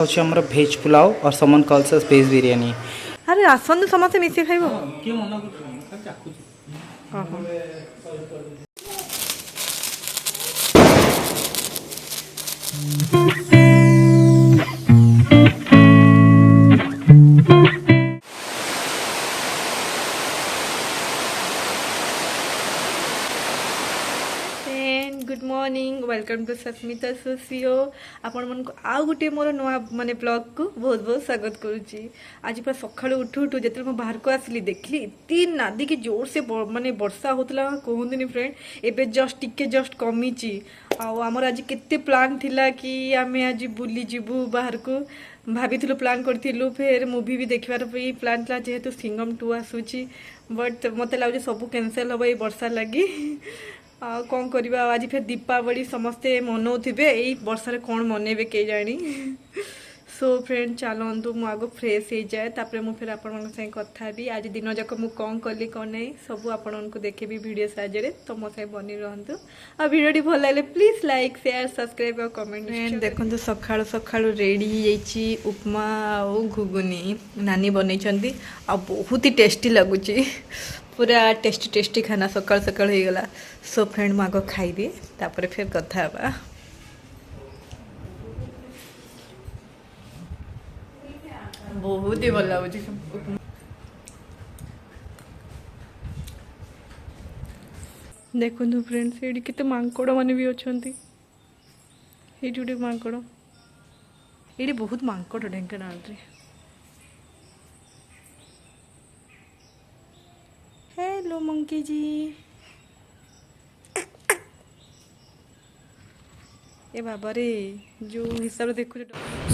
हूँ हमर भेज पुलाव और समन कॉल्स अस भेज बिरयानी। अरे आसନ୍ତୁ ସମସ୍ତେ ମିଶି ଖାଇବ। କିଏ ମନା କରୁଛି ଖାଲି ଚାଖୁଛି। Good morning welcome to Sasmita सोसियो आपण मन को आउ गोटे मोर नुआ माने ब्लॉग को बहुत बहुत स्वागत करुच्ची। आज पूरा सकाळु उठू उठू जेते मैं बाहर को आसली देखली इतनी नादी की जोर से माने वर्षा होतला कहूनी फ्रेंड एबे जस्ट कमीची। आमर आज केते प्लान थिला कि आमे आज बुली जीवु बाहर को भाभी प्लान करूँ फिर मूवी भी देखार प्लान था जेहेतु सिंगम 2 आसूची बट मत लगे सब कैंसल हम ये वर्षा लगी कौन करवा आज फिर दीपावली समस्ते मनौथे यही वर्षा कौन मनइबे के जानी। सो फ्रेंड चलतु मु आग फ्रेश हो जाए तापर मुझे फिर आपण कथा भी आज दिन जाक मुझे कौन कली कौन नहीं सब आपण को देखेबी वीडियो साहाय्य तो मो साथ बनी रहतु आ वीडियो भल लगे प्लीज लाइक शेयर सब्सक्राइब और कमेंट। देखो सकाळु सकाळु रेडी उपमा और घुगुनी नानी बनई आ बहुत ही टेस्टी लगुच पूरा टेस्टी खाना सकाल सकाल हो गला। सो फ्रेंड मुझे आग खाई तापर फिर कथा बा। बहुत ही भल लगे देखो फ्रेंड्स ये केते मांकड़ माने भी अच्छा ये गोटे मांकड़ ये बहुत मांकड़ ढेंकानाल रे। हेलो मंकी जी ए बाबा रे जो हिसाब देखो।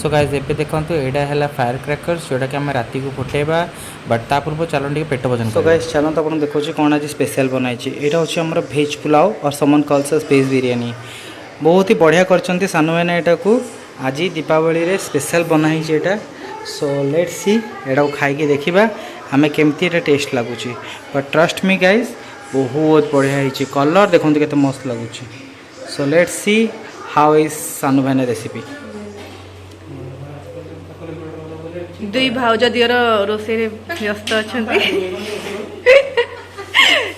सो गाइस एबे देखंतु एडा हैला फायर क्रैकर्स जोटा कि हम राती को फुटेबा बट ता पूर्व चलन टिके पेट भोजन। सो गाइस चलन तो अपन देखो कौन आज स्पेशल बनाई एटा होची हमर भेज पुलाव और समन कॉल्स अस भेज बिरयानी बहुत ही बढ़िया करचंती सानु मैंने एटा को आज दीपावली रे स्पेशल बनाई एटा। सो लेट्स सी एटा को खाई के देखिबा हमें केमती एटा टेस्ट लागुची बट ट्रस्ट मी गाइस बहुत बढ़िया हिची कलर देखंतु केते मस्त लागुची। So let's see how is Sanu भाईना रेसिपी। दुई भाउज दियर रोसे व्यस्त अच्छा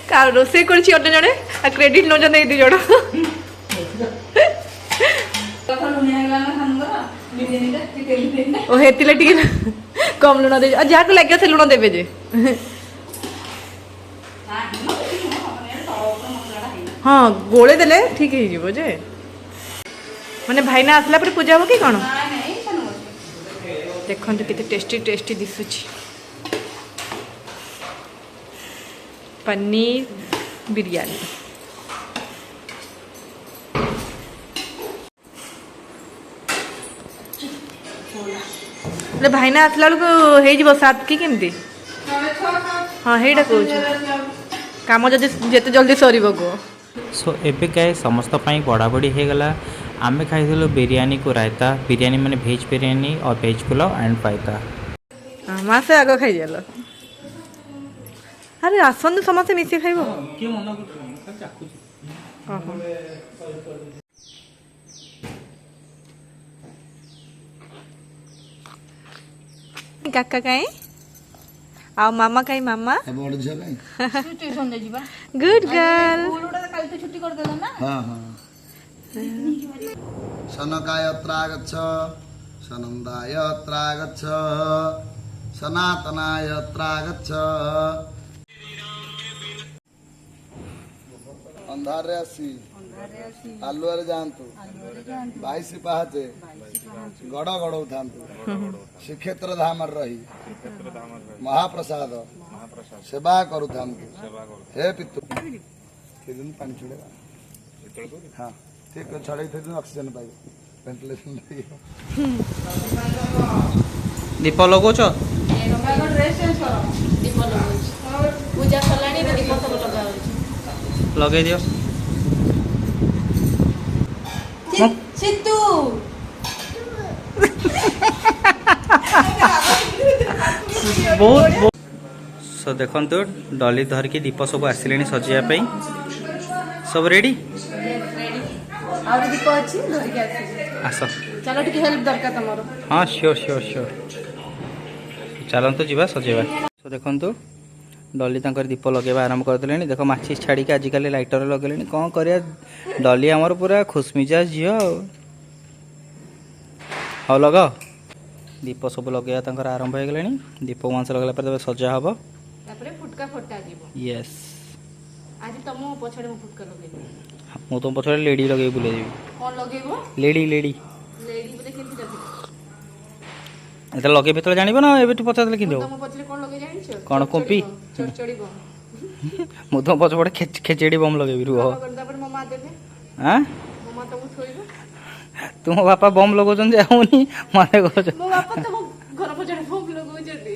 कार रोसे करछि अन्य जणे आ क्रेडिट न जने दि जण ओ हेतिले टिके कम लुण दे जा को लागियो से लुण देबे जे हाँ गोले देले ठीक ही जीवो जे माने भाईना आसला पर पूजा हो कि कोन देखो केते टेस्टी टेस्टी दिसुची पनीर बिरयानी भाईना आसला बेलू हो सात कि केमती हाँ हेटा कहूँ काम जिते जल्दी सर को। सो एबे गाय समस्त बड़ा बड़ी हो गला आमे खाई बिरयानी को रायता बिरयानी माने भेज बिरयानी और भेज पुलाव एंड पायता मासे आग खाई दिल। अरे आसନ୍ତୁ ସମସ୍ତେ ମିଶି ଖାଇବ। କିଏ ମନା କରୁଛି ଖାଲି ଚାଖୁଛି। काका काई आ मामा काई मामा बड़ झियो काई ट्यूशन दे जीवा गुड गर्ल गुडुडा काल तो छुट्टी कर देला ना। हां हां सनकाय त्रागच्छ सनंदाय त्रागच्छ सनातनाय त्रागच्छ अंधारे आसी आलुआरे जानतु 22 पाहाचे गड़ गड़ उठांतु श्रीक्षेत्र धाम रही महाप्रसाद सेवा करुथांतु हे पितु दिन पानी छुड़ेगा। हाँ ठीक है छड़े थे ऑक्सीजन पाइब वेंटिलेशन दीप लगोच पूजा सलाणी दीप सब लगा लगे दियो चित्तू बहुत सो देखंतु डॉली धरिकी दीप सब आसिले सजाइवाई सब रेडी दीप अच्छी आस चलो टिके हेल्प दरकार तमरो हाँ श्योर श्योर श्योर चलतु जी सजेवा तो देखु डली तक दीप लगेवा आरंभ करदे देख माचिस छाड़ी आजिकल लाइटर लगे कौन कर डली आमर पूरा खुशमिजाज झील हाँ लगा दीप सब लगे आरंभ हो गले दीप वंश लगला सजा हम तापरे फुटका फटा जीवो यस आज तमो पछड़े मो फुटका लगेबो मु तुम पछे लेडी लगे बुले कोन लगेबो लेडी लेडी लेडी बोले केति जाति एत लगे तो जान ना ए पचारे कि तमो पछड़े कोन लगे जानि छ कौन कुंपी चड़चड़ी बम मु तुम पछपटे खेचेड़ी बम लगे रुह तापरे मम्मा देबे हाँ मम्मा तमो थोइबो तुम बापा बम लगौन जाऊनी मत कह मो बापा तमो घर पछड़े बम लगो जदी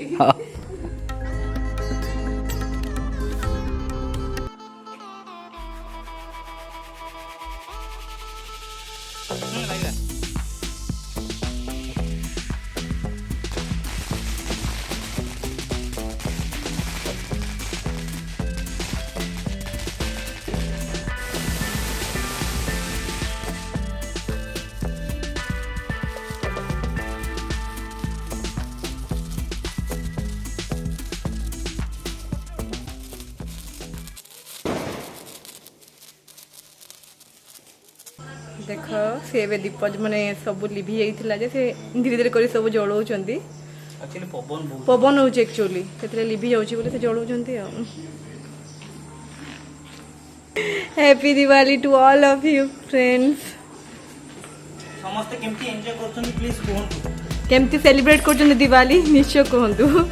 देख सी ए दीप मैंने सब लिभि जाइला जे से धीरे धीरे कर सब जलाउं पवन हो एक्चुअली से लिभि जाऊँगी से जलाउं happy Diwali to all of you friends समस्त केमती एंजॉय करछन प्लीज कहंतु केमती सेलिब्रेट कर दिवाली निश्चय कहतु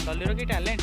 डलीर की टैलेंट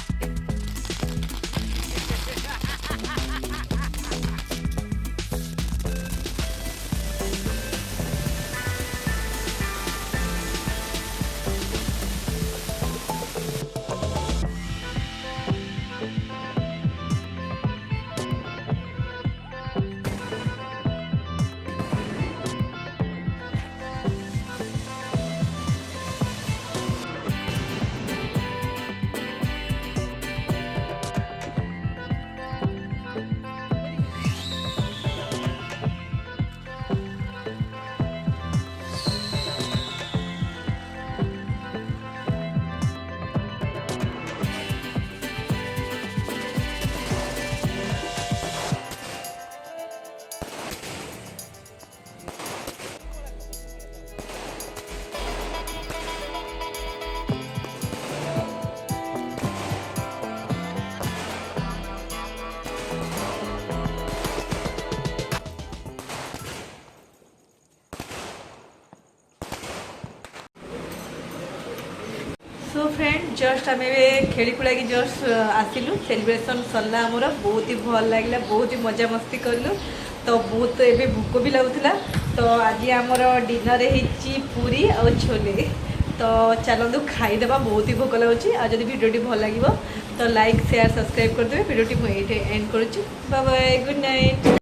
सो फ्रेंड जस्ट आम खेली खुला कि जस्ट आसिलु सेलिब्रेशन सरला आमर बहुत ही भल लगे बहुत ही मजा मस्ती कलु तो बहुत एवं भोक भी लगुला तो आज आमर डिनर होती पूरी और छोले तो चलतु खाईदेवा बहुत ही भोक लगुच आज भिडियोटी भल लगे तो लाइक शेयर सब्सक्राइब करदे भिडियोटी मुझे एंड करुच्ची बाय बाय गुड नाइट।